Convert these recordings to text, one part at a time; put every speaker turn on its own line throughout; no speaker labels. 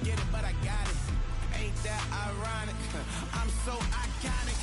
get it, but I got it. Ain't that ironic? I'm so iconic.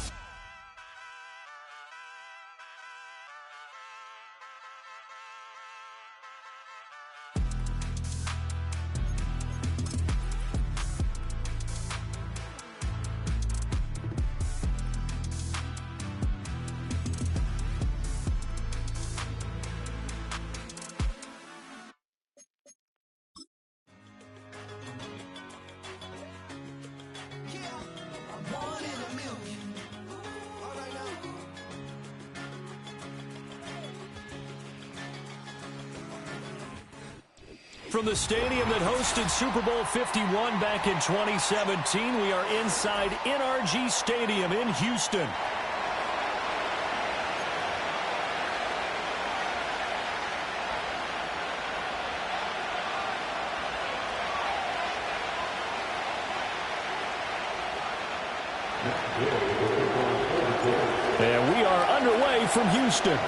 From the stadium that hosted Super Bowl 51 back in 2017, we are inside NRG Stadium in Houston. And we are underway from Houston.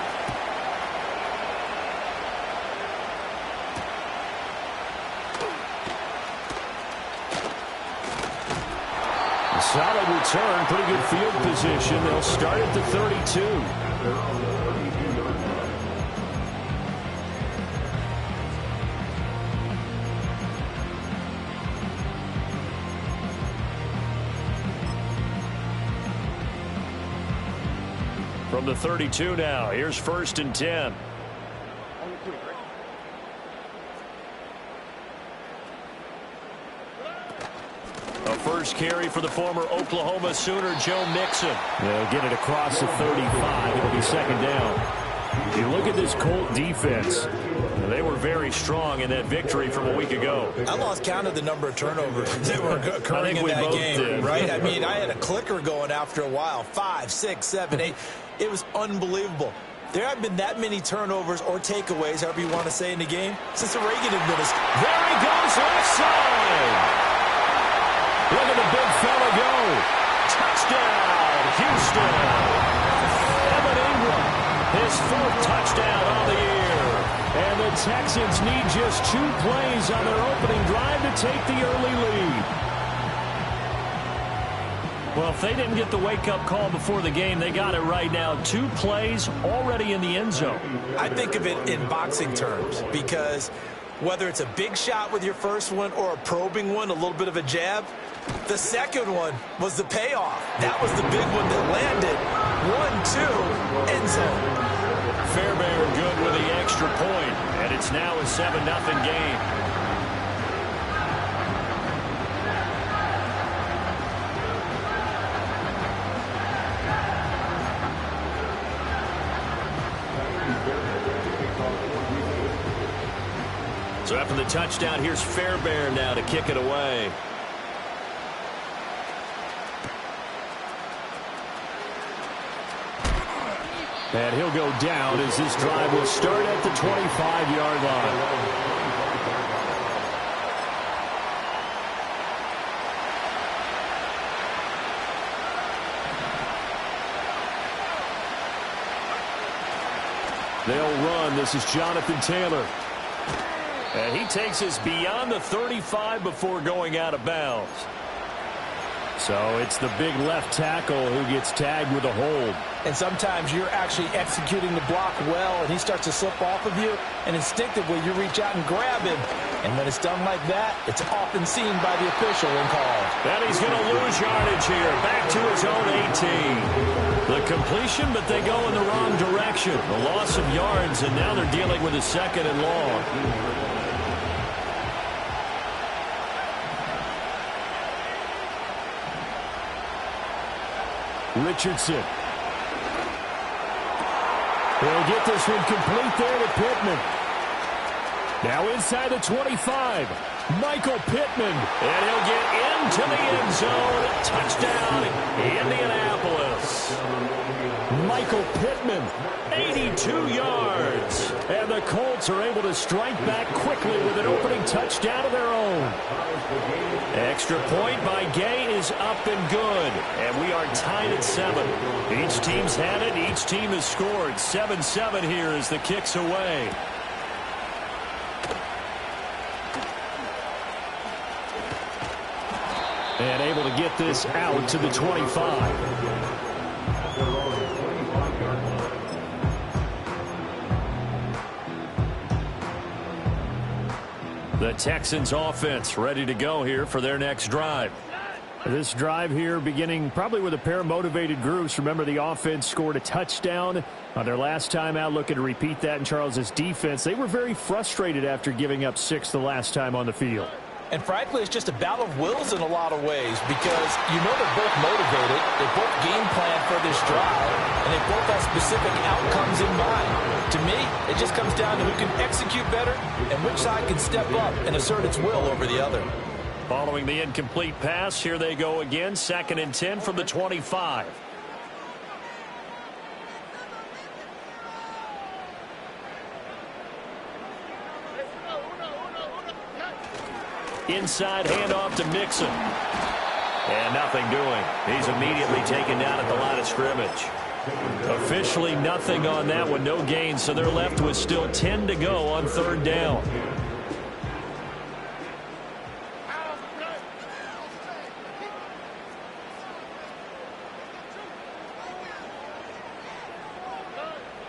Solid return, pretty good field position. They'll start at the 32. From the 32 now, here's 1st and 10. First carry for the former Oklahoma Sooner, Joe Mixon. They'll get it across the 35. It'll be 2nd down. You look at this Colt defense. They were very strong in that victory from a week ago.
I lost count of the number of turnovers that were occurring in that game, right? I mean, I had a clicker going after a while. 5, 6, 7, 8. It was unbelievable. There haven't been that many turnovers or takeaways, however you want to say, in the game since the Reagan administration.
There he goes, left side. Look at the big fella go. Touchdown, Houston. Evan Ingram, his 4th touchdown on the year. And the Texans need just 2 plays on their opening drive to take the early lead. Well, if they didn't get the wake-up call before the game, they got it right now. 2 plays already in the end zone.
I think of it in boxing terms because whether it's a big shot with your first one or a probing one, a little bit of a jab, the second one was the payoff. That was the big one that landed. 1-2, end zone.
Fairbairn good with the extra point, and it's now a 7-0 game. So after the touchdown, here's Fairbairn now to kick it away. And he'll go down as this drive will start at the 25-yard line. They'll run. This is Jonathan Taylor. And he takes us beyond the 35 before going out of bounds. So it's the big left tackle who gets tagged with a hold.
And sometimes you're actually executing the block well, and he starts to slip off of you, and instinctively you reach out and grab him. And when it's done like that, it's often seen by the official and called.
And he's going to lose yardage here, back to his own 18. The completion, but they go in the wrong direction. The loss of yards, and now they're dealing with a 2nd and long. Richardson. He'll get this one complete there to Pittman. Now inside the 25. Michael Pittman. And he'll get into the end zone. Touchdown, Indianapolis. Michael Pittman, 82 yards. And the Colts are able to strike back quickly with an opening touchdown of their own. Extra point by Gay is up and good. And we are tied at 7. Each team's had it. Each team has scored. 7-7 here as the kick's away. And able to get this out to the 25. The Texans offense ready to go here for their next drive. This drive here beginning probably with a pair of motivated groups. Remember, the offense scored a touchdown on their last time out, looking to repeat that in Charles's defense. They were very frustrated after giving up 6 the last time on the field.
And frankly, it's just a battle of wills in a lot of ways because you know they're both motivated, they both game plan for this drive, and they both have specific outcomes in mind. To me, it just comes down to who can execute better and which side can step up and assert its will over the other.
Following the incomplete pass, here they go again, 2nd and 10 from the 25. Inside handoff to Mixon. And nothing doing. He's immediately taken down at the line of scrimmage. Officially nothing on that one, no gain, so they're left with still 10 to go on 3rd down.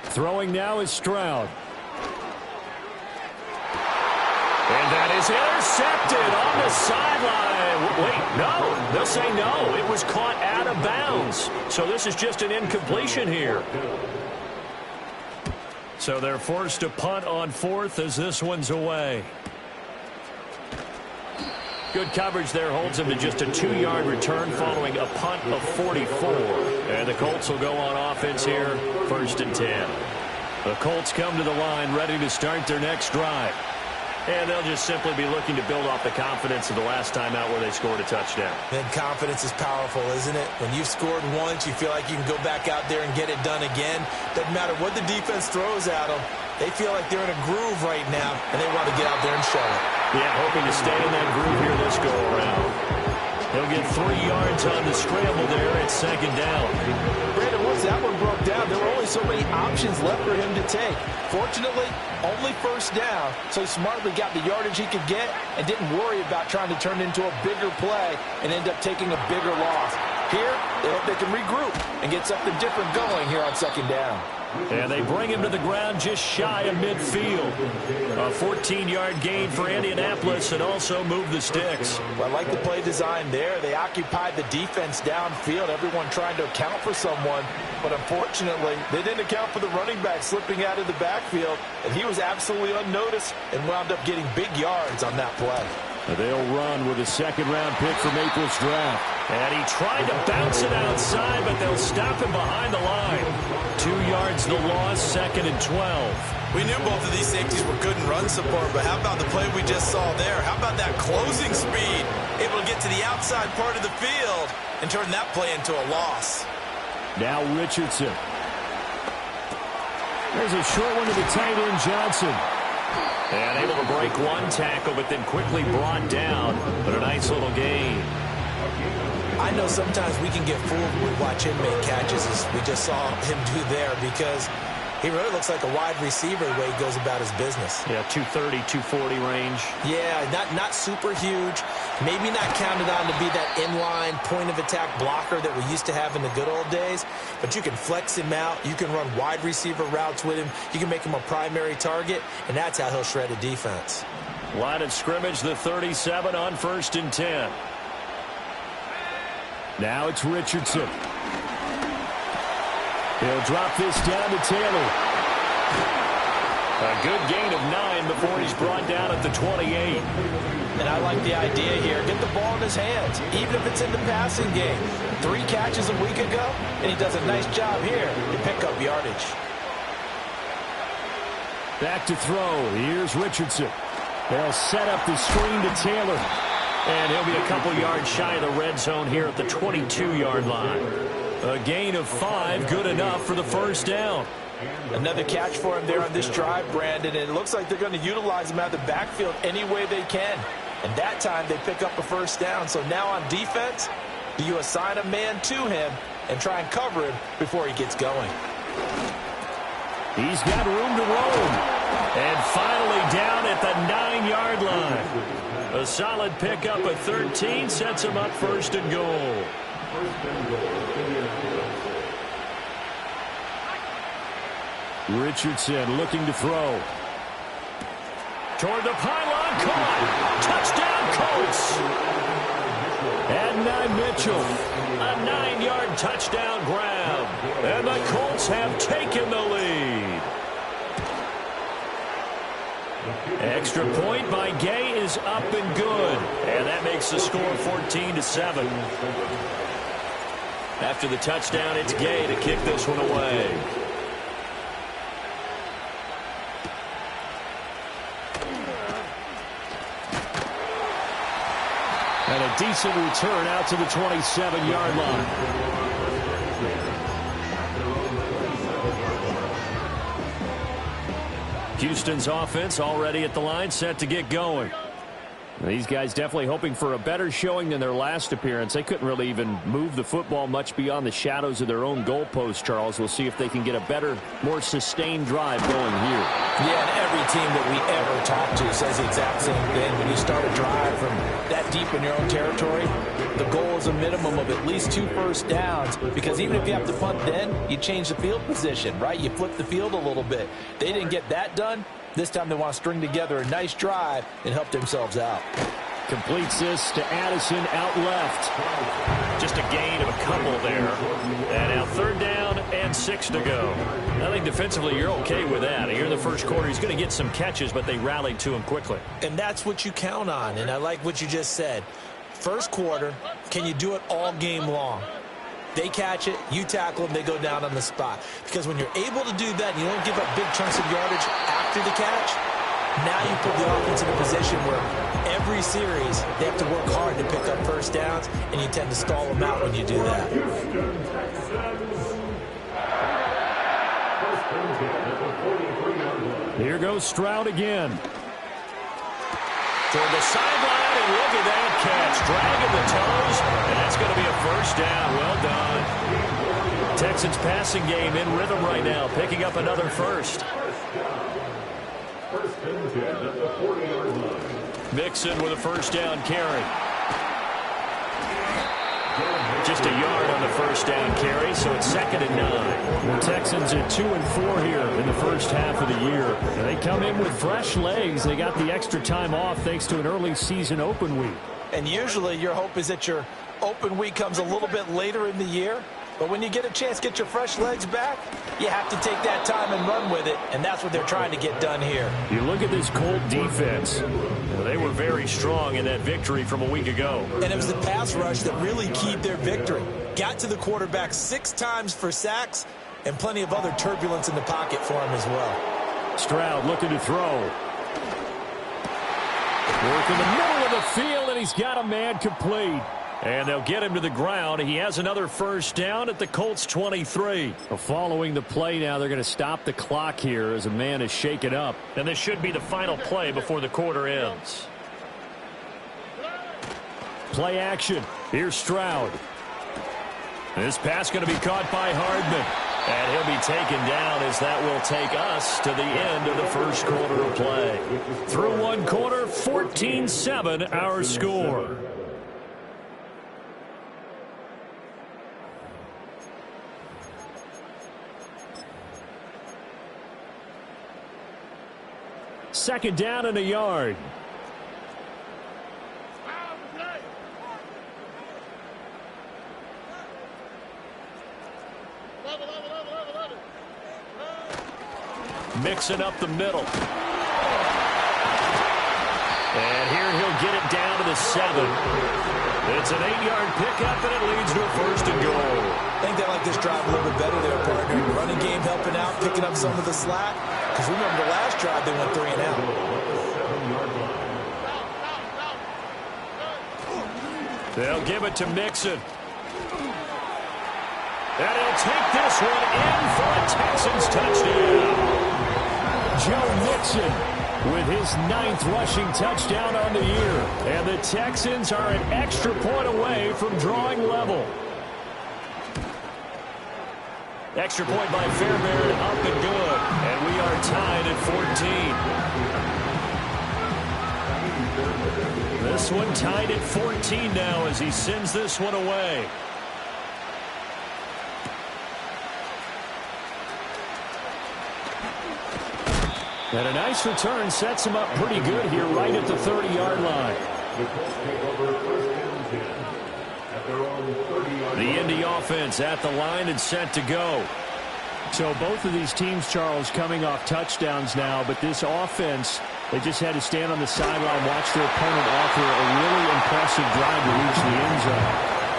Throwing now is Stroud. And that is intercepted on the sideline. Wait, no. They'll say no. It was caught out of bounds. So this is just an incompletion here. So they're forced to punt on 4th as this one's away. Good coverage there holds him to just a 2-yard return following a punt of 44. And the Colts will go on offense here, 1st and 10. The Colts come to the line ready to start their next drive. And they'll just simply be looking to build off the confidence of the last time out where they scored a touchdown.
And confidence is powerful, isn't it? When you've scored once, you feel like you can go back out there and get it done again. Doesn't matter what the defense throws at them. They feel like they're in a groove right now, and they want to get out there and show it.
Yeah, hoping to stay in that groove here this go-around. He'll get 3 yards on the scramble there at 2nd down.
Brandon, once that one broke down, there were only so many options left for him to take. Fortunately, only 1st down, so he smartly got the yardage he could get and didn't worry about trying to turn it into a bigger play and end up taking a bigger loss. Here, they hope they can regroup and get something different going here on 2nd down.
And they bring him to the ground just shy of midfield. A 14-yard gain for Indianapolis and also move the sticks.
Well, I like the play design there. They occupied the defense downfield, everyone trying to account for someone. But unfortunately, they didn't account for the running back slipping out of the backfield. And he was absolutely unnoticed and wound up getting big yards on that play.
They'll run with a 2nd-round pick from April's draft. And he tried to bounce it outside, but they'll stop him behind the line. 2 yards the loss, 2nd and 12.
We knew both of these safeties were good in run support, but how about the play we just saw there? How about that closing speed? Able to get to the outside part of the field and turn that play into a loss.
Now Richardson. There's a short one to the tight end, Johnson. And able to break one tackle, but then quickly brought down. But a nice little gain.
I know sometimes we can get fooled when we watch him make catches, as we just saw him do there, because he really looks like a wide receiver the way he goes about his business.
Yeah, 230, 240 range.
Yeah, not super huge. Maybe not counted on to be that inline point-of-attack blocker that we used to have in the good old days. But you can flex him out. You can run wide receiver routes with him. You can make him a primary target, and that's how he'll shred a defense.
Line of scrimmage, the 37 on 1st and 10. Now it's Richardson. He'll drop this down to Taylor. A good gain of 9 before he's brought down at the 28.
And I like the idea here. Get the ball in his hands, even if it's in the passing game. 3 catches a week ago, and he does a nice job here to pick up yardage.
Back to throw. Here's Richardson. They'll set up the screen to Taylor. And he'll be a couple yards shy of the red zone here at the 22-yard line. A gain of 5, good enough for the 1st down.
Another catch for him there on this drive, Brandon, and it looks like they're going to utilize him out of the backfield any way they can. And that time they pick up a 1st down. So now on defense, do you assign a man to him and try and cover him before he gets going?
He's got room to roam. And finally down at the 9-yard line. A solid pickup of 13 sets him up first and goal. Richardson looking to throw. Toward the pylon, caught. Touchdown, Colts. Adonai Mitchell, a 9-yard touchdown grab. And the Colts have taken the lead. Extra point by Gay is up and good. And that makes the score 14-7. After the touchdown, it's Gay to kick this one away. And a decent return out to the 27-yard line. Houston's offense already at the line, set to get going. These guys definitely hoping for a better showing than their last appearance. They couldn't really even move the football much beyond the shadows of their own goalpost, Charles. We'll see if they can get a better, more sustained drive going here.
Yeah, and every team that we ever talk to says the exact same thing. When you start a drive from that deep in your own territory, the goal is a minimum of at least 2 first downs, because even if you have to punt then, you change the field position, right? You flip the field a little bit. They didn't get that done. This time they want to string together a nice drive and help themselves out.
Completes this to Addison out left. Just a gain of a couple there. And now 3rd down and 6 to go. I think defensively you're okay with that. Here in the first quarter he's going to get some catches, but they rallied to him quickly.
And that's what you count on, and I like what you just said. First quarter, can you do it all game long? They catch it, you tackle them, they go down on the spot. Because when you're able to do that and you don't give up big chunks of yardage after the catch, now you put the offense in a position where every series they have to work hard to pick up first downs, and you tend to stall them out when you do that.
Here goes Stroud again. Toward the sideline, and look at that catch. Dragging the toes, and that's going to be a first down. Well done. Texans passing game in rhythm right now, picking up another first. Mixon with a first down carry. Just a yard on the first down carry, so it's 2nd and 9. The Texans at 2 and 4 here in the first half of the year. And they come in with fresh legs. They got the extra time off thanks to an early season open week.
And usually your hope is that your open week comes a little bit later in the year. But when you get a chance to get your fresh legs back, you have to take that time and run with it, and that's what they're trying to get done here.
You look at this Colt defense. They were very strong in that victory from a week ago.
And it was the pass rush that really keyed their victory. Got to the quarterback 6 times for sacks, and plenty of other turbulence in the pocket for him as well.
Stroud looking to throw. Work in the middle of the field, and he's got a man complete. And they'll get him to the ground. He has another first down at the Colts 23. Following the play now, they're going to stop the clock here as a man is shaken up. And this should be the final play before the quarter ends. Play action. Here's Stroud. This pass going to be caught by Hardman. And he'll be taken down as that will take us to the end of the first quarter of play. Through one quarter, 14-7 our score. Second down and a yard. Mixing up the middle. And here he'll get it down to the 7. It's an 8-yard pickup, and it leads to a first and goal.
I think they like this drive a little bit better there, partner. Running game helping out, picking up some of the slack. Because remember the last drive, they went 3 and out.
They'll give it to Mixon. And he'll take this one in for a Texans touchdown. Joe Mixon with his 9th rushing touchdown on the year. And the Texans are an extra point away from drawing level. Extra point by Fairbairn, up and good. And we are tied at 14. This one tied at 14 now as he sends this one away. And a nice return sets him up pretty good here right at the 30-yard line. The Indy offense at the line and set to go. So both of these teams, Charles, coming off touchdowns now, but this offense, they just had to stand on the sideline, watch their opponent offer a really impressive drive to reach the end zone.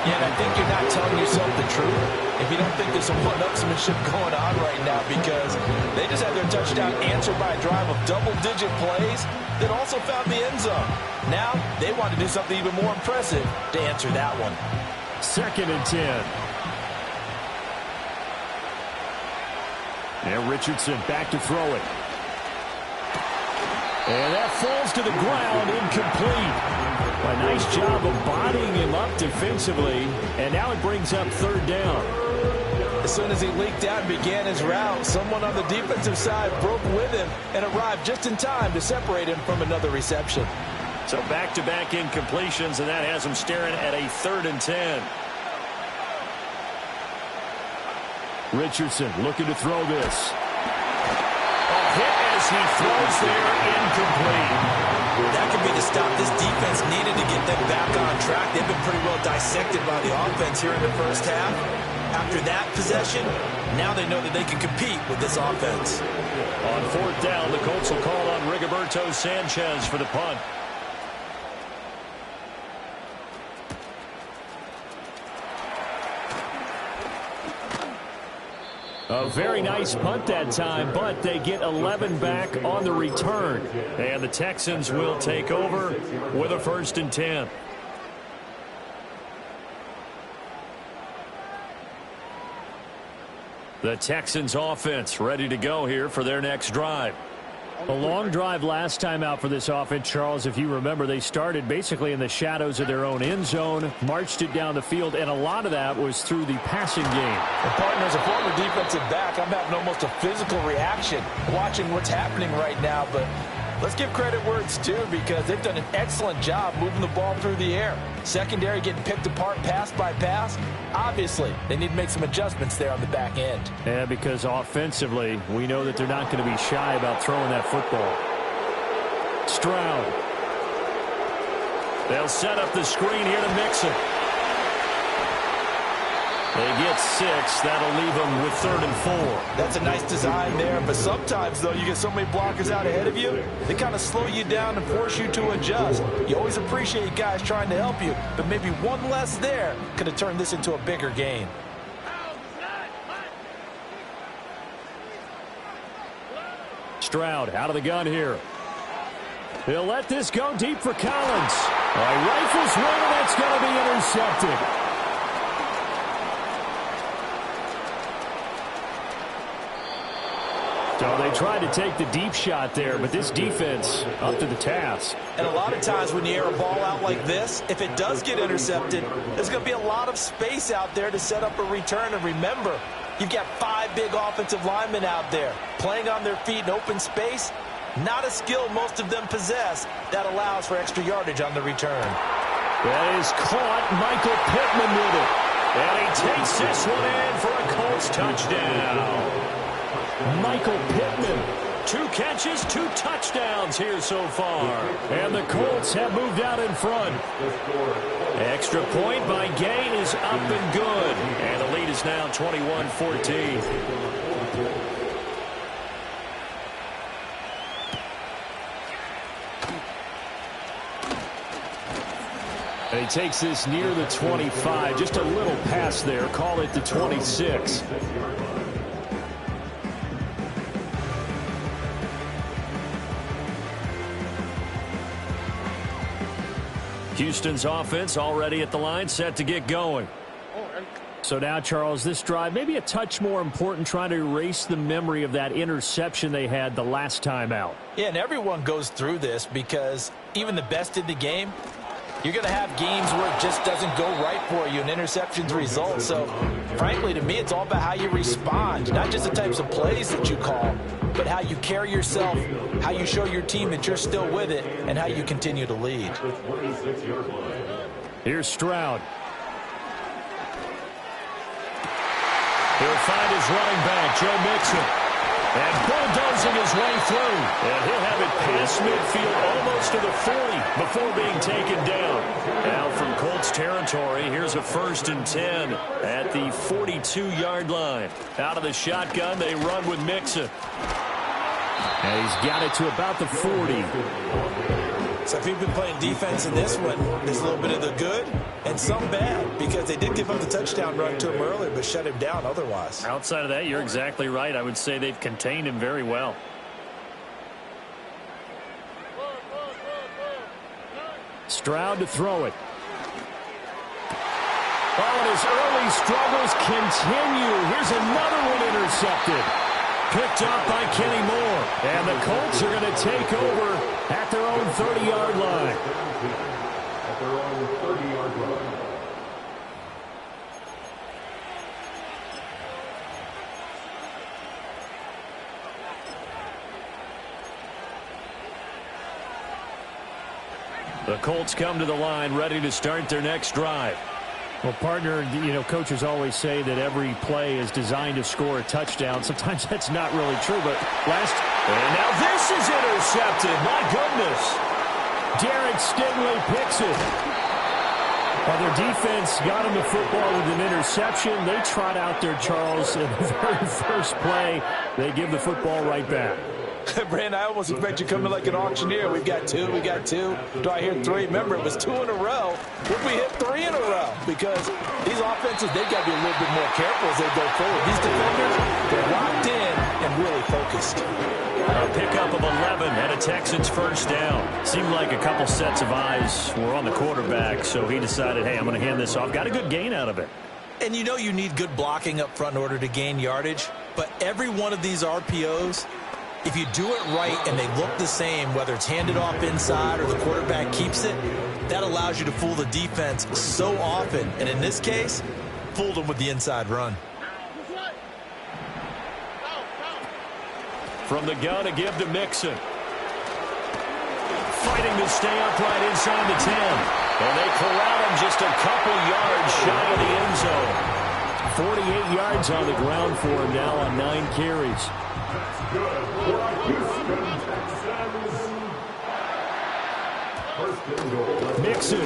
Yeah, and I think you're not telling yourself the truth if you don't think there's some one-upsmanship going on right now, because they just had their touchdown answered by a drive of double-digit plays that also found the end zone. Now they want to do something even more impressive to answer that one.
2nd and 10. And Richardson back to throw it. And that falls to the ground, incomplete. A nice job of bodying him up defensively, and now it brings up 3rd down.
As soon as he leaked out and began his route, someone on the defensive side broke with him and arrived just in time to separate him from another reception.
So back-to-back incompletions, and that has him staring at a 3rd and 10. Richardson looking to throw this. Hit as he throws there, incomplete.
That could be the stop this defense needed to get them back on track. They've been pretty well dissected by the offense here in the first half. After that possession, now they know that they can compete with this offense.
On 4th down, the Colts will call on Rigoberto Sanchez for the punt. A very nice punt that time, but they get 11 back on the return. And the Texans will take over with a 1st and 10. The Texans offense ready to go here for their next drive. A long drive last time out for this offense, Charles. If you remember, they started basically in the shadows of their own end zone, marched it down the field, and a lot of that was through the passing game.
And partner, as a former defensive back, I'm having almost a physical reaction watching what's happening right now. But let's give credit where it's due, because they've done an excellent job moving the ball through the air. Secondary getting picked apart pass by pass. Obviously, they need to make some adjustments there on the back end.
Yeah, because offensively, we know that they're not going to be shy about throwing that football. Stroud. They'll set up the screen here to mix it. They get 6. That'll leave them with 3rd and 4.
That's a nice design there, but sometimes, though, you get so many blockers out ahead of you, they kind of slow you down and force you to adjust. You always appreciate guys trying to help you, but maybe one less there could have turned this into a bigger game.
Stroud out of the gun here. He'll let this go deep for Collins. Rifles one, and that's going to be intercepted. So they tried to take the deep shot there, but this defense up to the task.
And a lot of times when you air a ball out like this, if it does get intercepted, there's going to be a lot of space out there to set up a return. And remember, you've got 5 big offensive linemen out there playing on their feet in open space. Not a skill most of them possess that allows for extra yardage on the return.
That is caught. Michael Pittman with it. And he takes this one in for a Colts touchdown. Michael Pittman, 2 catches, 2 touchdowns here so far. And the Colts have moved out in front. Extra point by Gain is up and good. And the lead is now 21-14. And he takes this near the 25. Just a little pass there. Call it the 26. Houston's offense already at the line, set to get going. So now, Charles, this drive maybe a touch more important, trying to erase the memory of that interception they had the last time out.
Yeah, and everyone goes through this, because even the best in the game, you're going to have games where it just doesn't go right for you, and interceptions result. So, frankly, to me, it's all about how you respond, not just the types of plays that you call. but how you carry yourself, how you show your team that you're still with it, and how you continue to lead.
Here's Stroud. He'll find his running back, Joe Mixon. And bulldozing his way through. And he'll have it past midfield almost to the 40 before being taken down. Now from Colts territory, here's a 1st and 10 at the 42-yard line. Out of the shotgun, they run with Mixon. And he's got it to about the 40.
So if you've been playing defense in this one, there's a little bit of the good and some bad, because they did give up the touchdown run to him earlier but shut him down otherwise.
Outside of that, you're exactly right. I would say they've contained him very well. Stroud to throw it. Oh, and his early struggles continue. Here's another one intercepted. Picked up by Kenny Moore. And the Colts are going to take over at their own 30-yard line.
At their own 30-yard line.
The Colts come to the line ready to start their next drive. Well, partner, coaches always say that every play is designed to score a touchdown. Sometimes that's not really true, but and now this is intercepted. My goodness. Derek Stingley picks it. Well, their defense got him the football with an interception. They trot out there, Charles, in the very first play. They give the football right back.
Brandon, I almost expect you coming like an auctioneer. We've got two. Do I hear three? Remember, it was 2 in a row. What if we hit 3 in a row? Because these offenses, they've got to be a little bit more careful as they go forward. These defenders, they're locked in and really focused.
A pickup of 11 and a Texans first down. Seemed like a couple sets of eyes were on the quarterback, so he decided, hey, I'm going to hand this off. Got a good gain out of it.
And you need good blocking up front in order to gain yardage. But every one of these RPOs, if you do it right and they look the same, whether it's handed off inside or the quarterback keeps it, that allows you to fool the defense so often. And in this case, fooled them with the inside run.
From the gun, a give to Mixon. Fighting to stay upright inside the 10. And they corral him just a couple yards shy of the end zone. 48 yards on the ground for him now on 9 carries. Mixon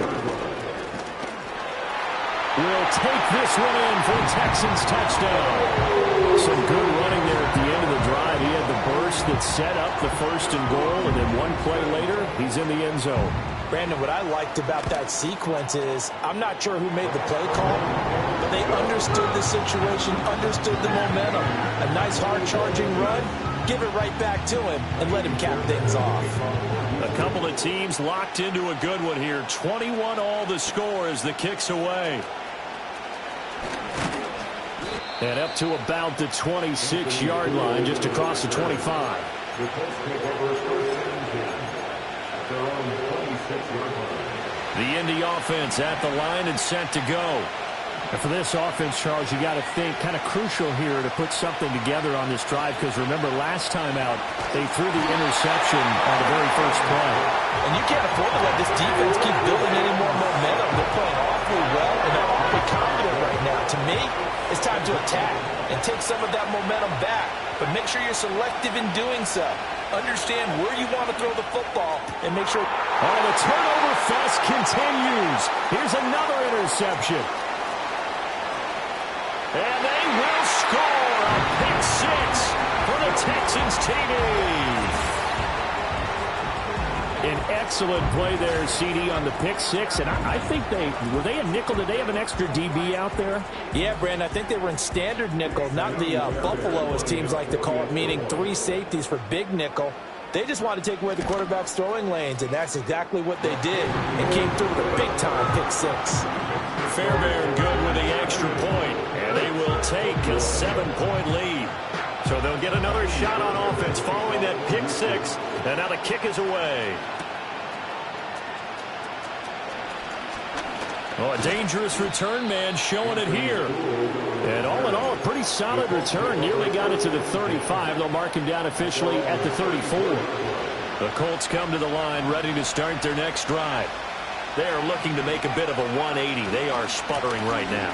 will take this one in for a Texans touchdown. Some good running there at the end of the drive. He had the burst that set up the 1st and goal, and then one play later, he's in the end zone.
Brandon, what I liked about that sequence is I'm not sure who made the play call, but they understood the situation, understood the momentum. A nice hard-charging run, give it right back to him, and let him cap things off.
A couple of teams locked into a good one here. 21 all the score as the kick's away. And up to about the 26-yard line, just across the 25. The Indy offense at the line and set to go. And for this offense, Charles, you got to think kind of crucial here to put something together on this drive, because remember last time out they threw the interception on the very first play.
And you can't afford to let this defense keep building any more momentum. They're playing awfully well and they're awfully confident right now. To me, it's time to attack and take some of that momentum back. But make sure you're selective in doing so. Understand where you want to throw the football and make sure.
Oh, the turnover fest continues. Here's another interception. And they will score a pick 6 for the Texans TV. An excellent play there, CD, on the pick 6. And I think were they a nickel? Did they have an extra DB out there?
Yeah, Brandon, I think they were in standard nickel, not the Buffalo, as teams like to call it, meaning 3 safeties for big nickel. They just wanted to take away the quarterback's throwing lanes, and that's exactly what they did, and came through with a big-time pick 6.
Fairbairn good with the extra point, and they will take a 7-point lead. So they'll get another shot on offense following that pick 6, and now the kick is away. Oh, a dangerous return man showing it here. And all in all, a pretty solid return. Nearly got it to the 35. They'll mark him down officially at the 34. The Colts come to the line ready to start their next drive. They are looking to make a bit of a 180. They are sputtering right now.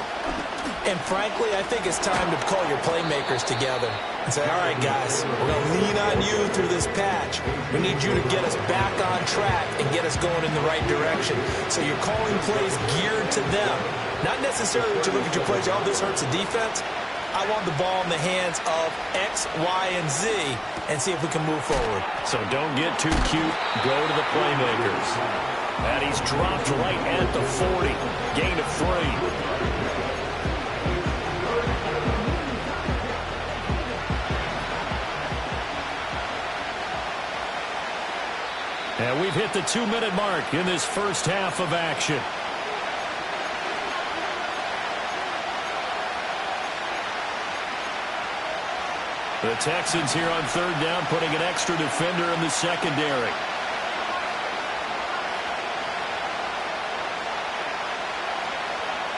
And frankly, I think it's time to call your playmakers together and say, all right, guys, we're going to lean on you through this patch. We need you to get us back on track and get us going in the right direction. So you're calling plays geared to them. Not necessarily to look at your plays, oh, this hurts the defense. I want the ball in the hands of X, Y, and Z and see if we can move forward.
So don't get too cute. Go to the playmakers. And he's dropped right at the 40. Gain of 3. And we've hit the 2-minute mark in this first half of action. The Texans here on third down, putting an extra defender in the secondary.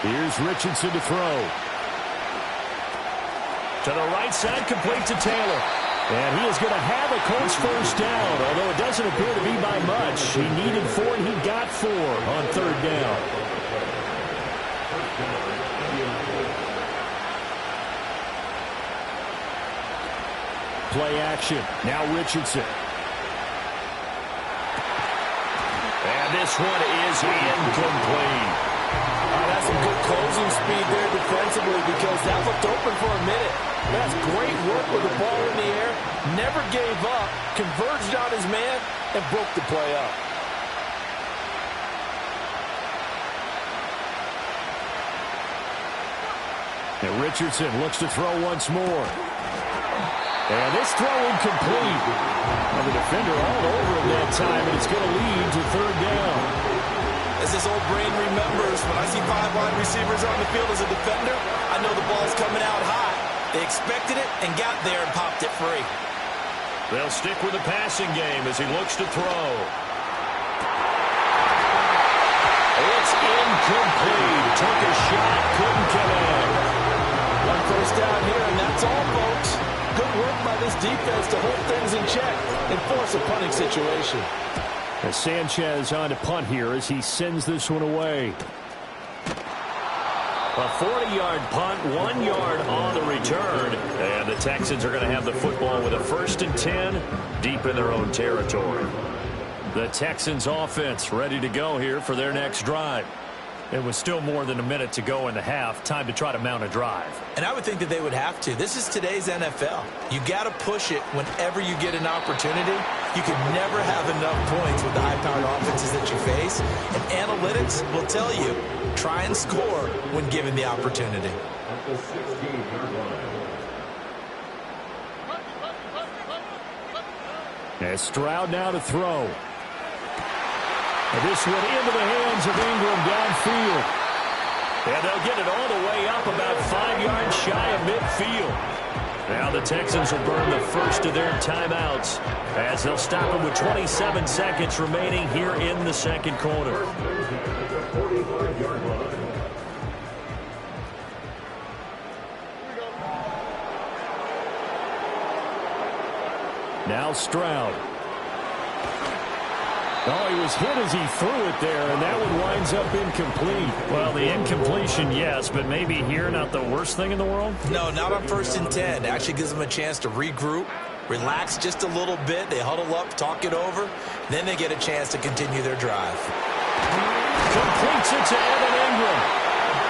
Here's Richardson to throw. To the right side, complete to Taylor. And he is going to have a Colts first down, although it doesn't appear to be by much. He needed 4, and he got 4 on third down. Play action. Now Richardson. And this one is incomplete.
That's some good closing speed there defensively because that looked open for a minute. That's great work with the ball in the air. Never gave up, converged on his man, and broke the play up.
And Richardson looks to throw once more. And this throw incomplete. And the defender all over him that time, and it's going to lead to third down.
As this old brain remembers, when I see 5 wide receivers on the field as a defender, I know the ball's coming out high. They expected it and got there and popped it free.
They'll stick with the passing game as he looks to throw. It's incomplete. Took a shot, couldn't come in.
One first down here, and that's all, folks. Good work by this defense to hold things in check and force a punting situation.
As Sanchez on to punt here as he sends this one away. A 40-yard punt, 1 yard on the return. And the Texans are going to have the football with a 1st and 10 deep in their own territory. The Texans offense ready to go here for their next drive. It was still more than a minute to go in the half. Time to try to mount a drive.
And I would think that they would have to. This is today's NFL. You got to push it whenever you get an opportunity. You can never have enough points with the high-powered offenses that you face. And analytics will tell you, try and score when given the opportunity.
At the 16-yard line.
As Stroud now to throw. And this one into the hands of Ingram downfield. And they'll get it all the way up about 5 yards shy of midfield. Now the Texans will burn the first of their timeouts as they'll stop them with 27 seconds remaining here in the second quarter. Now Stroud. Oh, he was hit as he threw it there, and that one winds up incomplete. Well, the incompletion, yes, but maybe here not the worst thing in the world?
No, not on 1st and 10. Actually gives them a chance to regroup, relax just a little bit. They huddle up, talk it over. Then they get a chance to continue their drive.
Completes it to Evan Ingram.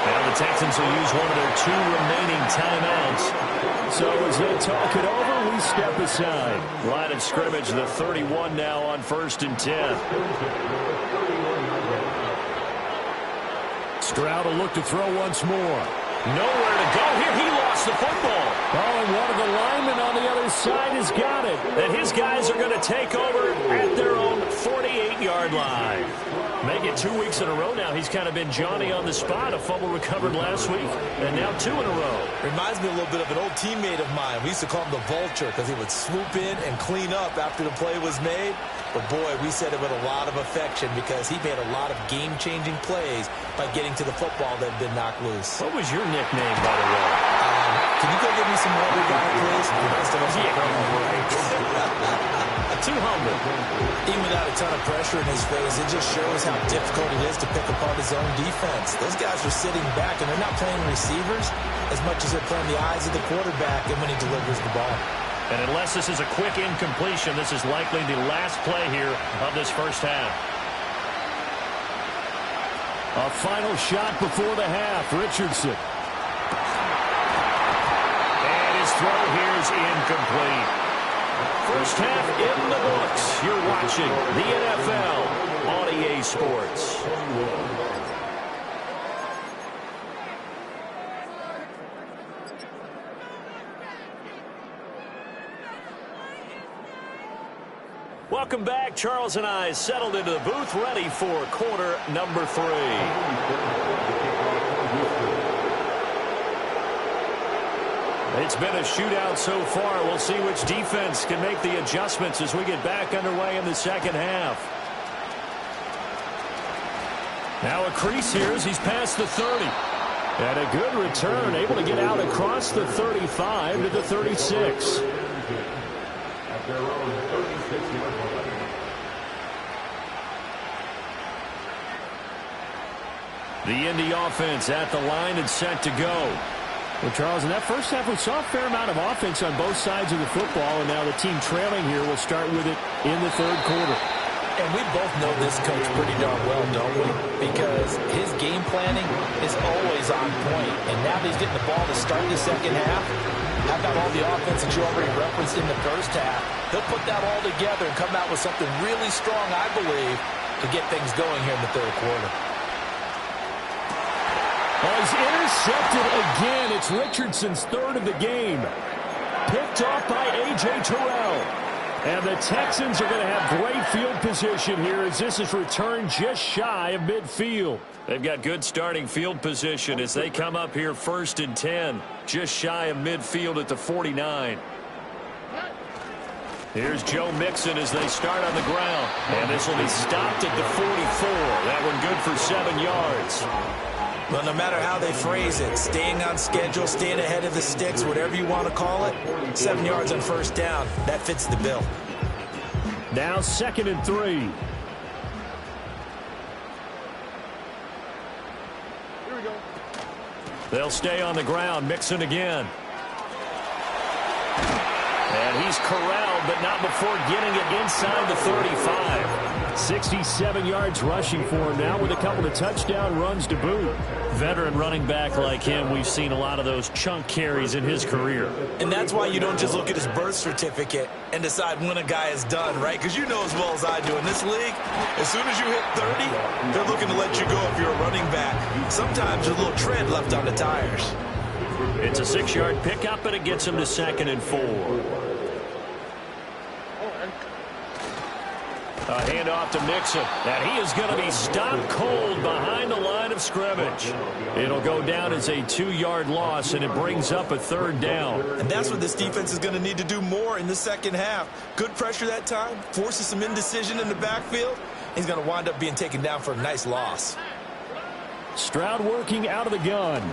Now the Texans will use one of their 2 remaining timeouts. So as they talk it over, we step aside. Line of scrimmage, the 31 now on 1st and 10. Stroud will look to throw once more. Nowhere to go here. He lost the football. Oh, and one of the linemen on the other side has got it. And his guys are going to take over at their own 48-yard line. Make it 2 weeks in a row now. He's kind of been Johnny on the spot. A fumble recovered last week, and now 2 in a row.
Reminds me a little bit of an old teammate of mine. We used to call him the Vulture because he would swoop in and clean up after the play was made. But, boy, we said it with a lot of affection because he made a lot of game-changing plays by getting to the football that had been knocked loose.
What was your nickname, by the way?
Can you go get me some water, guy, please? The rest of us are
Too humble.
Even without a ton of pressure in his face, it just shows how difficult it is to pick apart his own defense. Those guys are sitting back, and they're not playing receivers as much as they're playing the eyes of the quarterback and when he delivers the ball.
And unless this is a quick incompletion, this is likely the last play here of this first half. A final shot before the half. Richardson. And his throw here is incomplete. First half in the books. You're watching the NFL on EA Sports. Welcome back. Charles and I settled into the booth, ready for quarter number 3. It's been a shootout so far. We'll see which defense can make the adjustments as we get back underway in the second half. Now a crease here as he's past the 30. And a good return, able to get out across the 35 to the 36.
At their own 36-yard line.
The Indy offense at the line and set to go. Well, Charles, in that first half, we saw a fair amount of offense on both sides of the football, and now the team trailing here will start with it in the third quarter.
And we both know this coach pretty darn well, don't we? Because his game planning is always on point. And now that he's getting the ball to start the second half, how about all the offense that you already referenced in the first half? He'll put that all together and come out with something really strong, I believe, to get things going here in the third quarter.
Oh, he's intercepted again. It's Richardson's third of the game. Picked off by A.J. Terrell. And the Texans are going to have great field position here as this is returned just shy of midfield. They've got good starting field position as they come up here 1st and 10, just shy of midfield at the 49. Here's Joe Mixon as they start on the ground. And this will be stopped at the 44. That one good for 7 yards.
Well, no matter how they phrase it, staying on schedule, staying ahead of the sticks, whatever you want to call it, 7 yards on first down, that fits the bill.
Now 2nd and 3.
Here we go.
They'll stay on the ground. Mixon again. And he's corralled, but not before getting it inside the 35. 67 yards rushing for him now with a couple of touchdown runs to boot. Veteran running back like him, we've seen a lot of those chunk carries in his career.
And that's why you don't just look at his birth certificate and decide when a guy is done, right? Because you know as well as I do, in this league, as soon as you hit 30, they're looking to let you go if you're a running back. Sometimes there's a little tread left on the tires.
It's a 6-yard pickup, and it gets him to 2nd and 4. A handoff to Mixon, and he is going to be stopped cold behind the line of scrimmage. It'll go down as a 2-yard loss, and it brings up a 3rd down.
And that's what this defense is going to need to do more in the second half. Good pressure that time, forces some indecision in the backfield. He's going to wind up being taken down for a nice loss.
Stroud working out of the gun.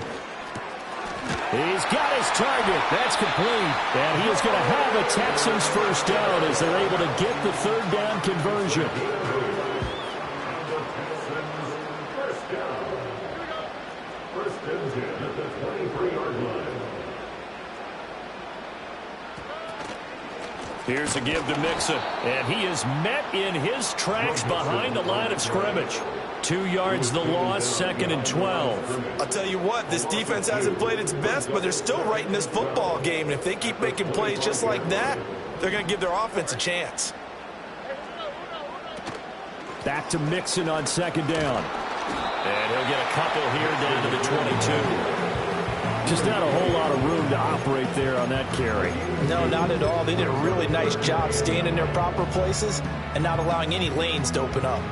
He's got his target. That's complete. And he is going to have a Texans first down as they're able to get the 3rd down conversion.
First down. 1st and 10 at the 23-yard line.
Here's a give to Mixon. And he is met in his tracks behind the line of scrimmage. 2 yards the loss, 2nd and 12.
I'll tell you what, this defense hasn't played its best, but they're still right in this football game. And if they keep making plays just like that, they're going to give their offense a chance.
Back to Mixon on 2nd down. And he'll get a couple here down to the 22. Just not a whole lot of room to operate there on that carry.
No, not at all. They did a really nice job staying in their proper places and not allowing any lanes to open up.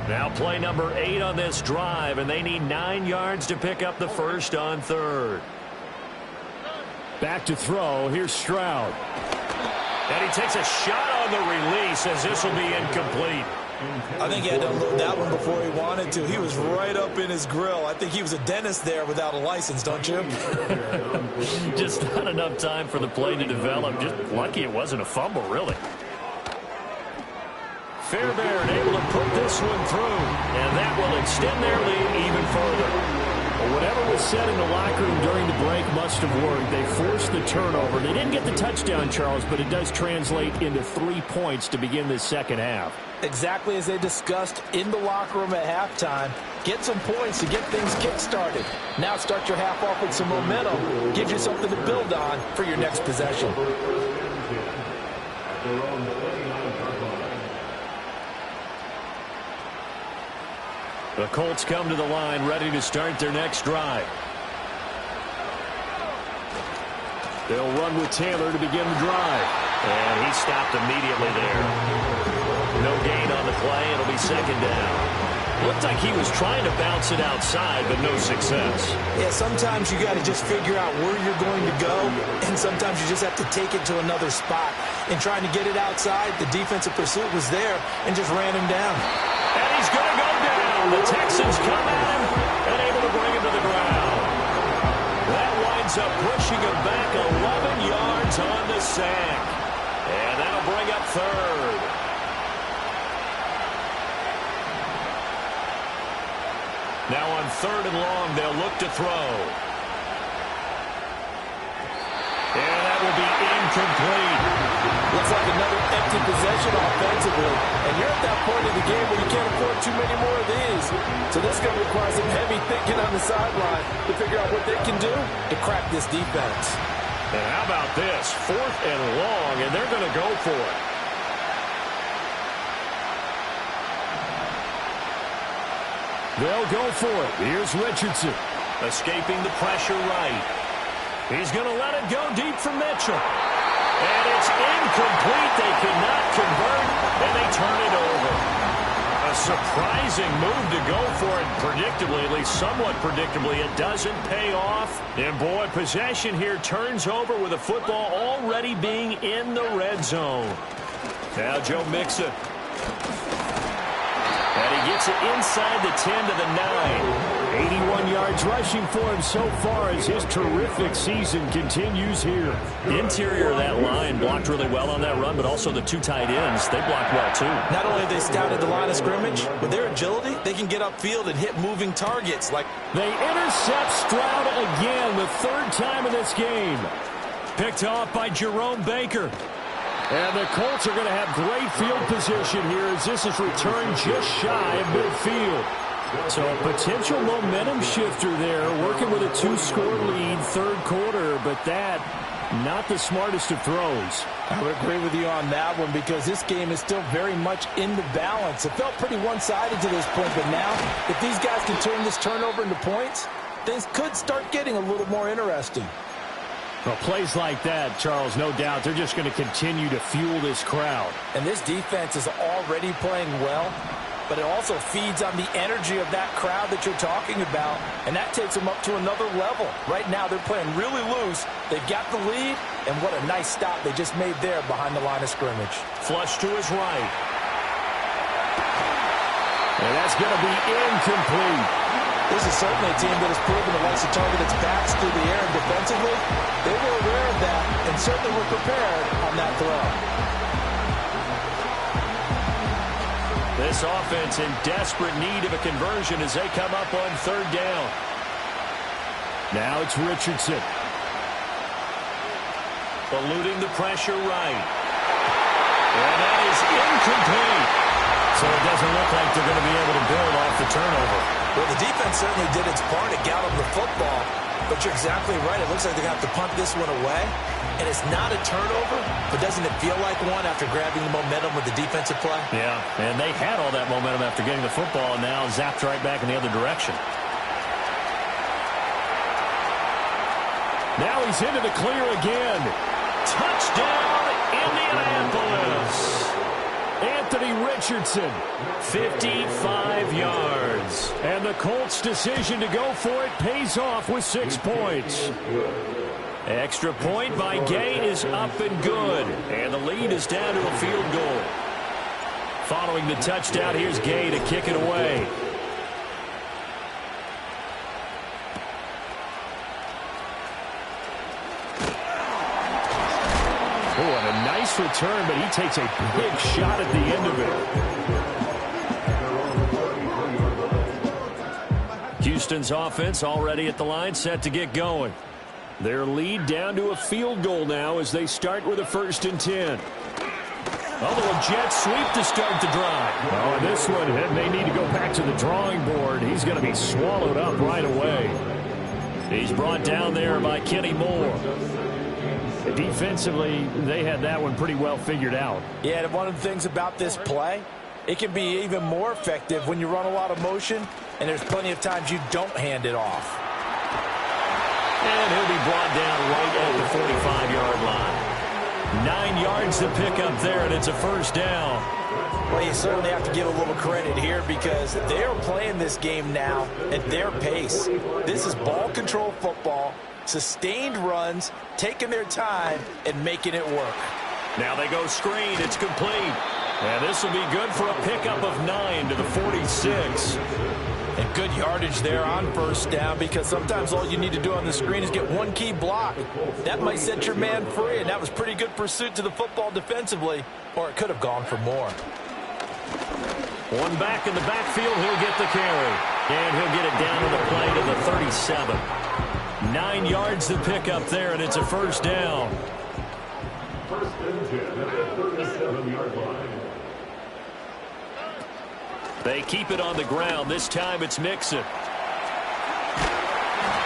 Now play number 8 on this drive, and they need 9 yards to pick up the first on 3rd. Back to throw. Here's Stroud. And he takes a shot on the release as this will be incomplete.
I think he had to unload that one before he wanted to. He was right up in his grill. I think he was a dentist there without a license, don't you?
Just not enough time for the play to develop. Just lucky it wasn't a fumble, really. Fairbairn able to put this one through, and that will extend their lead even further. Well, whatever was said in the locker room during the break must have worked. They forced the turnover. They didn't get the touchdown, Charles, but it does translate into 3 points to begin this second half.
Exactly as they discussed in the locker room at halftime. Get some points to get things kick-started. Now start your half off with some momentum. Gives you something to build on for your next possession.
The Colts come to the line ready to start their next drive. They'll run with Taylor to begin the drive. And he stopped immediately there. No gain on the play. It'll be second down. Looked like he was trying to bounce it outside, but no success.
Yeah, sometimes you got to just figure out where you're going to go, and sometimes you just have to take it to another spot. In trying to get it outside, the defensive pursuit was there and just ran him down.
And he's going to go down. The Texans come at him and able to bring him to the ground. That winds up pushing him back 11 yards on the sack. And that'll bring up 3rd. Now on 3rd and long, they'll look to throw. And that will be incomplete.
Looks like another empty possession offensively. And you're at that point in the game where you can't afford too many more of these. So this is going to require some heavy thinking on the sideline to figure out what they can do to crack this defense.
And how about this? 4th and long, and they're going to go for it. They'll go for it. Here's Richardson. Escaping the pressure right. He's going to let it go deep for Mitchell. And it's incomplete. They cannot convert, and they turn it over. A surprising move to go for it predictably, at least somewhat predictably. It doesn't pay off. And, boy, possession here turns over with the football already being in the red zone. Now Joe Mixon. And he gets it inside the 10 to the 9. 81 yards rushing for him so far as his terrific season continues here. The interior of that line blocked really well on that run, but also the 2 tight ends, they blocked well too.
Not only have they scouted the line of scrimmage, with their agility, they can get upfield and hit moving targets.
They intercept Stroud again, the 3rd time in this game. Picked off by Jerome Baker. And the Colts are going to have great field position here as this is returned just shy of midfield. So a potential momentum shifter there, working with a 2-score lead, 3rd quarter, but that, not the smartest of throws.
I would agree with you on that one because this game is still very much in the balance. It felt pretty one-sided to this point, but now, if these guys can turn this turnover into points, things could start getting a little more interesting.
Well, plays like that, Charles, no doubt, they're just going to continue to fuel this crowd.
And this defense is already playing well, but it also feeds on the energy of that crowd that you're talking about, and that takes them up to another level. Right now, they're playing really loose. They've got the lead, and what a nice stop they just made there behind the line of scrimmage.
Flush to his right. And that's going to be incomplete.
This is certainly a team that has proven it likes to target its backs through the air and defensively. They were aware of that and certainly were prepared on that throw.
This offense in desperate need of a conversion as they come up on 3rd down. Now it's Richardson. Eluding the pressure right. And that is incomplete. So it doesn't look like they're going to be able to build off the turnover.
Well, the defense certainly did its part. It got them the football. But you're exactly right. It looks like they're going to have to punt this one away. And it's not a turnover, but doesn't it feel like one after grabbing the momentum with the defensive play?
Yeah, and they had all that momentum after getting the football and now zapped right back in the other direction. Now he's into the clear again. Touchdown, Indianapolis. Anthony Richardson, 55 yards. And the Colts' decision to go for it pays off with 6 points. Extra point by Gay is up and good. And the lead is down to a field goal. Following the touchdown, here's Gay to kick it away. Oh, and a nice return, but he takes a big shot at the end of it. Houston's offense already at the line, set to get going. Their lead down to a field goal now as they start with a 1st and 10. Although a jet sweep to start the drive. Oh, and this one, they need to go back to the drawing board. He's going to be swallowed up right away. He's brought down there by Kenny Moore. Defensively, they had that one pretty well figured out.
Yeah, and one of the things about this play, it can be even more effective when you run a lot of motion, and there's plenty of times you don't hand it off.
And he'll be brought down right at the 45-yard line. 9 yards to pick up there, and it's a 1st down.
Well, you certainly have to give a little credit here because they're playing this game now at their pace. This is ball control football, sustained runs, taking their time, and making it work.
Now they go screen. It's complete. And this will be good for a pickup of 9 to the 46.
And good yardage there on 1st down because sometimes all you need to do on the screen is get one key block. That might set your man free, and that was pretty good pursuit to the football defensively, or it could have gone for more.
One back in the backfield, he'll get the carry. And he'll get it down to the play to the 37. 9 yards to pick up there, and it's a 1st down.
1st and 10 at the 37-yard line.
They keep it on the ground. This time it's Mixon.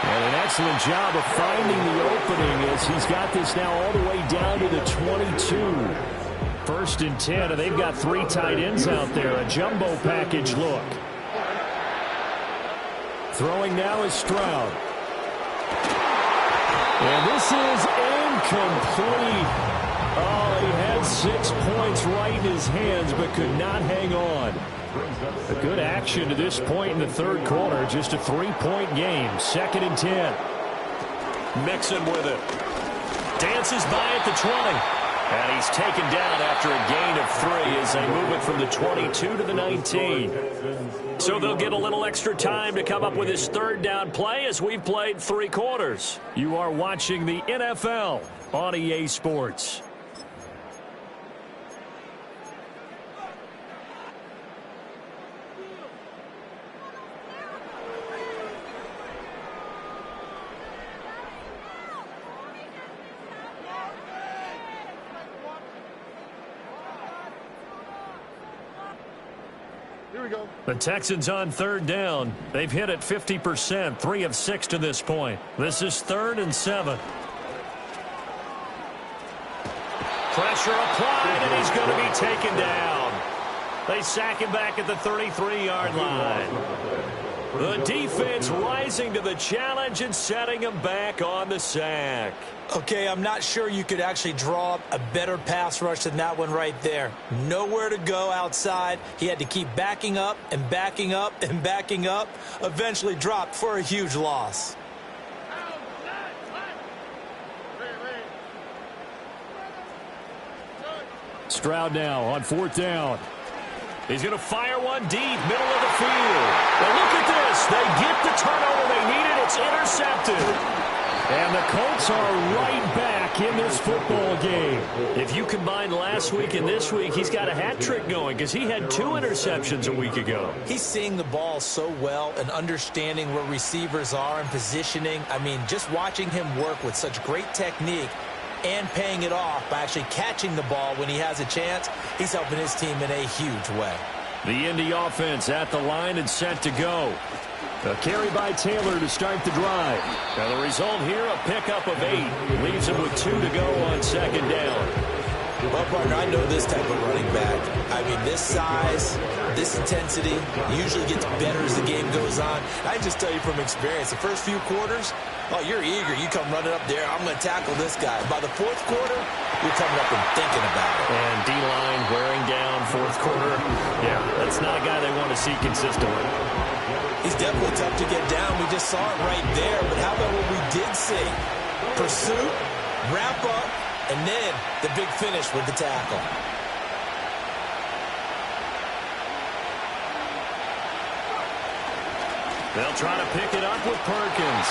And an excellent job of finding the opening as he's got this now all the way down to the 22. 1st and 10, and they've got 3 tight ends out there. A jumbo package look. Throwing now is Stroud. And this is incomplete. Oh, he had 6 points right in his hands, but could not hang on. A good action to this point in the 3rd quarter. Just a 3-point game. 2nd and 10. Mixon with it. Dances by at the 20. And he's taken down after a gain of 3 as they move it from the 22 to the 19. So they'll get a little extra time to come up with his 3rd down play as we've played 3 quarters. You are watching the NFL on EA Sports. The Texans on 3rd down. They've hit it 50%, 3 of 6 to this point. This is 3rd and 7. Pressure applied, and he's going to be taken down. They sack him back at the 33-yard line. The defense rising to the challenge and setting him back on the sack.
Okay, I'm not sure you could actually draw up a better pass rush than that one right there. Nowhere to go outside. He had to keep backing up and backing up and backing up. Eventually dropped for a huge loss.
Stroud now on 4th down. He's going to fire one deep, middle of the field. Well, look at this. They get the turnover they needed. It's intercepted. And the Colts are right back in this football game. If you combine last week and this week, he's got a hat trick going because he had 2 interceptions a week ago.
He's seeing the ball so well and understanding where receivers are and positioning. I mean, just watching him work with such great technique and paying it off by actually catching the ball when he has a chance, he's helping his team in a huge way.
The Indy offense at the line and set to go. A carry by Taylor to start the drive. Now the result here, a pickup of 8. Leaves him with 2 to go on 2nd down.
Well, partner, I know this type of running back. I mean, this size, this intensity usually gets better as the game goes on. I just tell you from experience, the first few quarters, oh, you're eager. You come running up there, I'm going to tackle this guy. By the fourth quarter, you're coming up and thinking about it.
And D-line wearing down fourth quarter. Yeah, that's not a guy they want to see consistently.
He's definitely tough to get down. We just saw it right there. But how about what we did see? Pursuit, wrap up, and then the big finish with the tackle.
They'll try to pick it up with Perkins.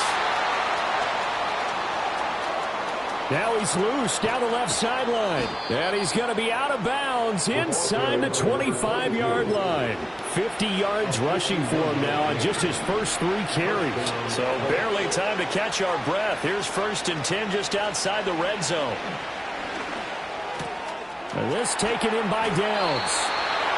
Now he's loose down the left sideline. And he's going to be out of bounds inside the 25-yard line. 50 yards rushing for him now on just his first 3 carries. So barely time to catch our breath. Here's 1st and 10 just outside the red zone. And this taken in by Downs.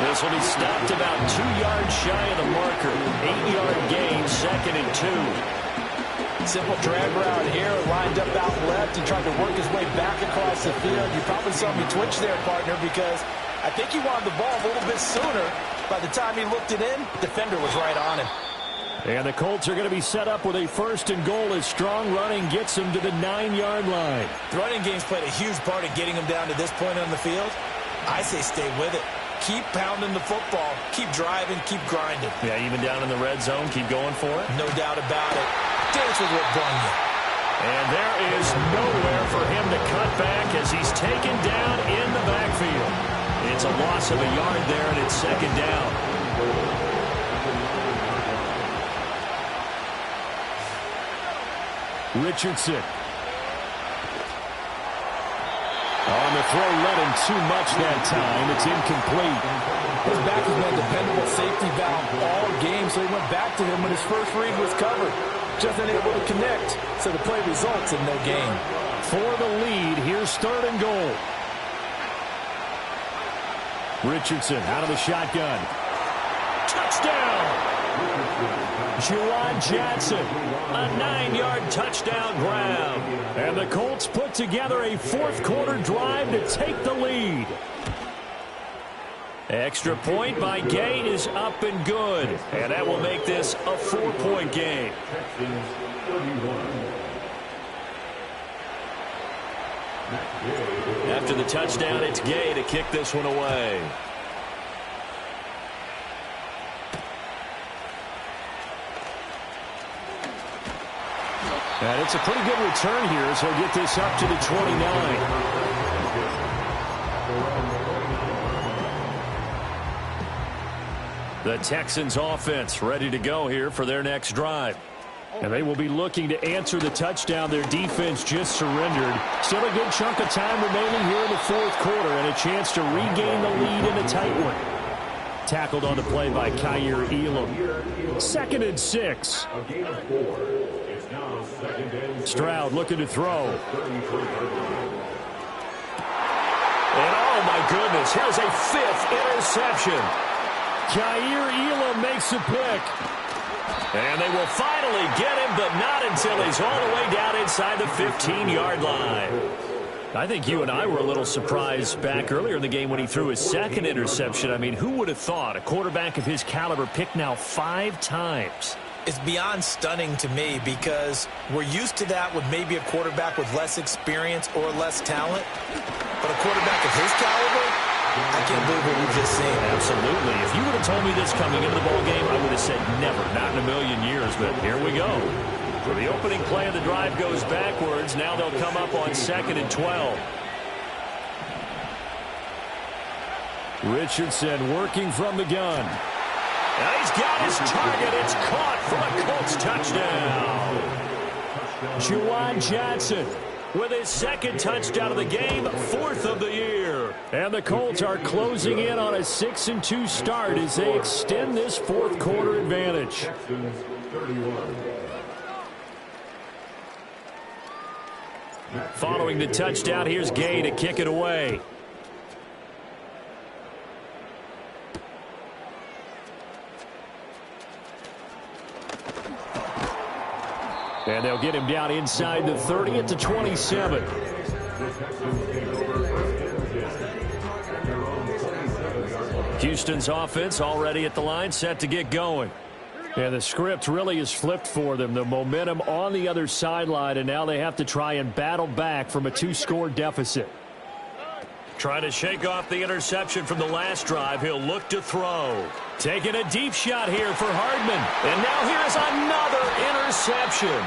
This will be stopped about 2 yards shy of the marker. 8-yard gain, 2nd and 2.
Simple drag route here, lined up out left and tried to work his way back across the field. You probably saw me twitch there, partner, because I think he wanted the ball a little bit sooner. By the time he looked it in, defender was right on him.
And the Colts are going to be set up with a 1st and goal as strong running gets them to the 9-yard line.
The running game's played a huge part in getting him down to this point on the field. I say stay with it. Keep pounding the football. Keep driving. Keep grinding.
Yeah, even down in the red zone, keep going for it.
No doubt about it. Dance with what brung you.
And there is nowhere for him to cut back as he's taken down in the backfield. It's a loss of a yard there, and it's 2nd down. Richardson. On the throw, led him too much that time. It's incomplete.
His back has been a dependable safety valve all game, so he went back to him when his first read was covered. Just unable to connect, so the play results in no gain.
For the lead, here's 3rd and goal. Richardson out of the shotgun. Touchdown! Juwan Johnson, a 9-yard touchdown grab. And the Colts put together a 4th quarter drive to take the lead. Extra point by Gay is up and good. And that will make this a 4-point game. After the touchdown, it's Gay to kick this one away. And it's a pretty good return here, so he'll get this up to the 29. The Texans offense ready to go here for their next drive. And they will be looking to answer the touchdown their defense just surrendered. Still a good chunk of time remaining here in the 4th quarter and a chance to regain the lead in a tight one. Tackled on the play by Kyer Elam. 2nd and 6. Stroud looking to throw. And oh my goodness, here's a 5th interception. Kyer Elam makes a pick. And they will finally get him, but not until he's all the way down inside the 15-yard line. I think you and I were a little surprised back earlier in the game when he threw his 2nd interception. I mean, who would have thought a quarterback of his caliber picked now 5 times?
It's beyond stunning to me because we're used to that with maybe a quarterback with less experience or less talent. But a quarterback of his caliber, I can't believe what we've just seen.
Absolutely. If you would have told me this coming into the ballgame, I would have said never, not in a million years. But here we go. For the opening play of the drive goes backwards. Now they'll come up on 2nd and 12. Richardson working from the gun. And he's got his target. It's caught for a Colts touchdown. Juwan Johnson with his 2nd touchdown of the game, 4th of the year. And the Colts are closing in on a 6-2 start as they extend this 4th quarter advantage. Following the touchdown, here's Gay to kick it away. And they'll get him down inside the 30 at the 27. Houston's offense already at the line, set to get going. And the script really is flipped for them. The momentum on the other sideline, and now they have to try and battle back from a 2-score deficit. Trying to shake off the interception from the last drive. He'll look to throw. Taking a deep shot here for Hardman. And now here's another interception.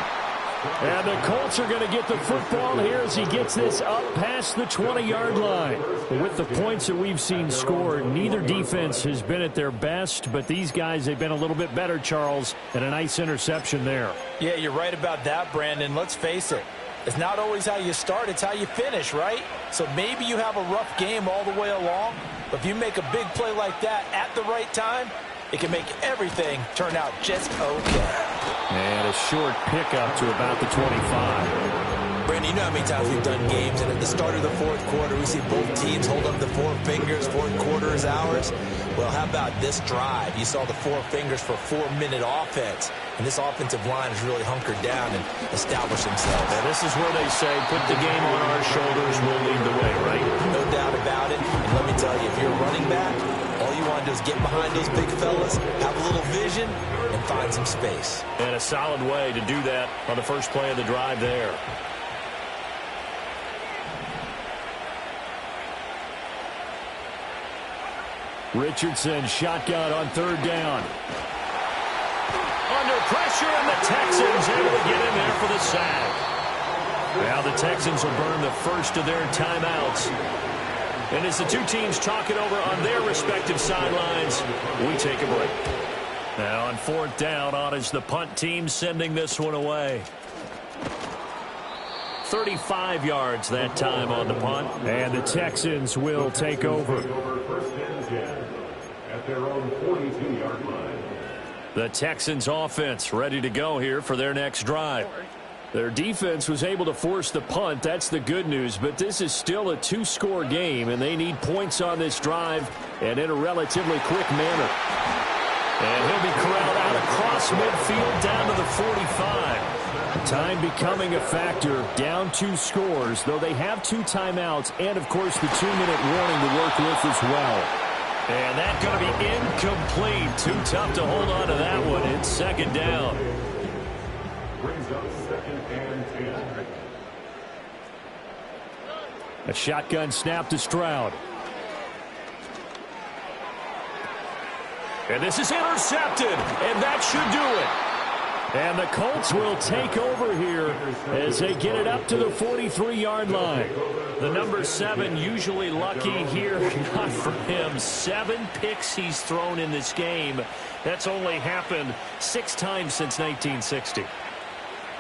And the Colts are going to get the football here as he gets this up past the 20-yard line. With the points that we've seen scored, neither defense has been at their best, but these guys, they've been a little bit better, Charles, and a nice interception there.
Yeah, you're right about that, Brandon. Let's face it. It's not always how you start, it's how you finish, right? So maybe you have a rough game all the way along, but if you make a big play like that at the right time, it can make everything turn out just okay.
And a short pickup to about the 25.
Brandon, you know how many times we've done games, and at the start of the fourth quarter, we see both teams hold up the 4 fingers, fourth quarter is ours. Well, how about this drive? You saw the 4 fingers for 4-minute offense, and this offensive line has really hunkered down and established themselves.
And this is where they say, put the game on our shoulders, we'll lead the way, right?
No doubt about it. And let me tell you, if you're a running back, all you want to do is get behind those big fellas, have a little vision, and find some space.
And a solid way to do that on the first play of the drive there. Richardson, shotgun on 3rd down. Under pressure, and the Texans able to get in there for the sack. Now the Texans will burn the first of their timeouts. And as the two teams talk it over on their respective sidelines, we take a break. Now on 4th down, on is the punt team sending this one away. 35 yards that time on the punt. And the Texans will take over.
First and 10 at their own 42-yard line.
The Texans offense ready to go here for their next drive. Their defense was able to force the punt. That's the good news. But this is still a 2-score game, and they need points on this drive and in a relatively quick manner. And he'll be corralled out across midfield down to the 45. Time becoming a factor, down 2 scores, though they have 2 timeouts and, of course, the 2-minute warning to work with as well. And that's going to be incomplete. Too tough to hold on to that one. It's 2nd down.
Brings up 2nd and 10.
A shotgun snap to Stroud. And this is intercepted, and that should do it. And the Colts will take over here as they get it up to the 43-yard line. The number 7 usually lucky here. Not for him. 7 picks he's thrown in this game. That's only happened 6 times since 1960.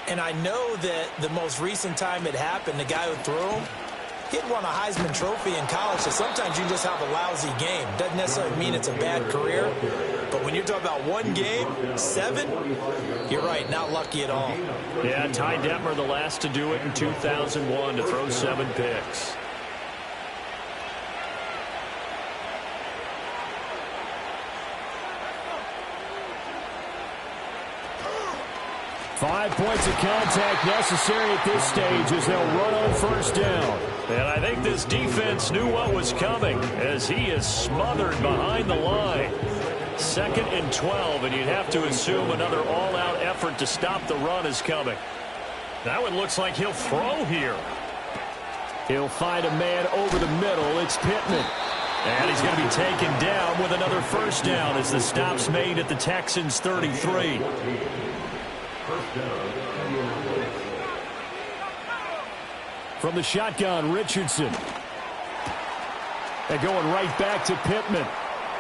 And I know that the most recent time it happened, the guy who threw him, he'd won a Heisman Trophy in college, so sometimes you just have a lousy game. Doesn't necessarily mean it's a bad career, but when you're talking about 1 game, 7, you're right, not lucky at all.
Yeah, Ty Detmer, the last to do it in 2001, to throw 7 picks. Five points of contact necessary at this stage as they'll run on 1st down. And I think this defense knew what was coming as he is smothered behind the line. 2nd and 12, and you'd have to assume another all-out effort to stop the run is coming. Now it looks like he'll throw here. He'll find a man over the middle. It's Pittman. And he's going to be taken down with another 1st down as the stop's made at the Texans' 33. From the shotgun, Richardson. They're going right back to Pittman.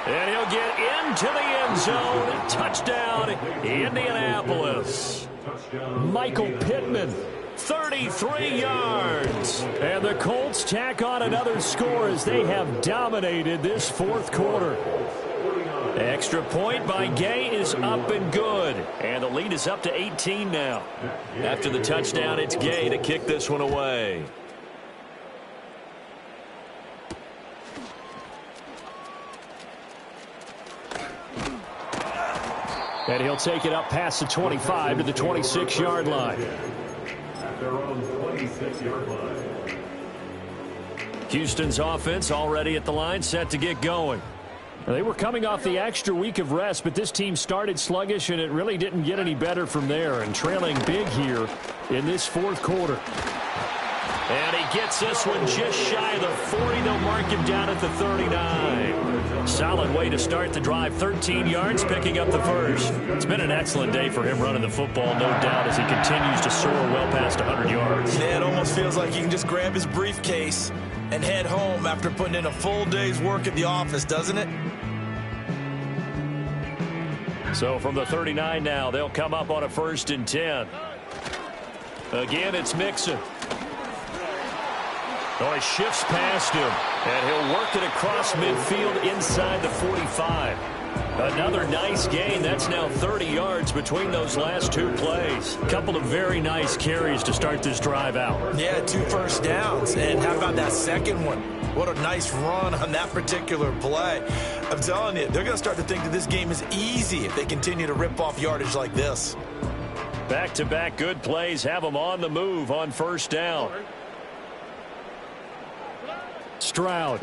And he'll get into the end zone. Touchdown, Indianapolis. Michael Pittman, 33 yards. And the Colts tack on another score as they have dominated this 4th quarter. Extra point by Gay is up and good. And the lead is up to 18 now. After the touchdown, it's Gay to kick this one away. And he'll take it up past the 25 to the 26-yard line.
At their own 26-yard line.
Houston's offense already at the line, set to get going. They were coming off the extra week of rest, but this team started sluggish, and it really didn't get any better from there, and trailing big here in this fourth quarter. And he gets this one just shy of the 40. They'll mark him down at the 39. Solid way to start the drive. 13 yards, picking up the first. It's been an excellent day for him running the football, no doubt, as he continues to soar well past 100 yards.
Yeah, it almost feels like he can just grab his briefcase and head home after putting in a full day's work at the office, doesn't it?
So from the 39 now, they'll come up on a 1st and 10. Again, it's Mixon. Oh, he shifts past him, and he'll work it across midfield inside the 45. Another nice gain. That's now 30 yards between those last two plays. A couple of very nice carries to start this drive out.
Yeah, 2 first downs. And how about that second one? What a nice run on that particular play. I'm telling you, they're going to start to think that this game is easy if they continue to rip off yardage like this.
Back-to-back good plays have them on the move on 1st down. Stroud.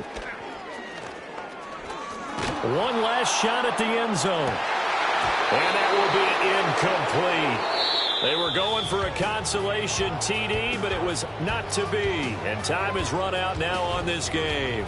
One last shot at the end zone. And that will be incomplete. They were going for a consolation TD, but it was not to be. And time is run out now on this game.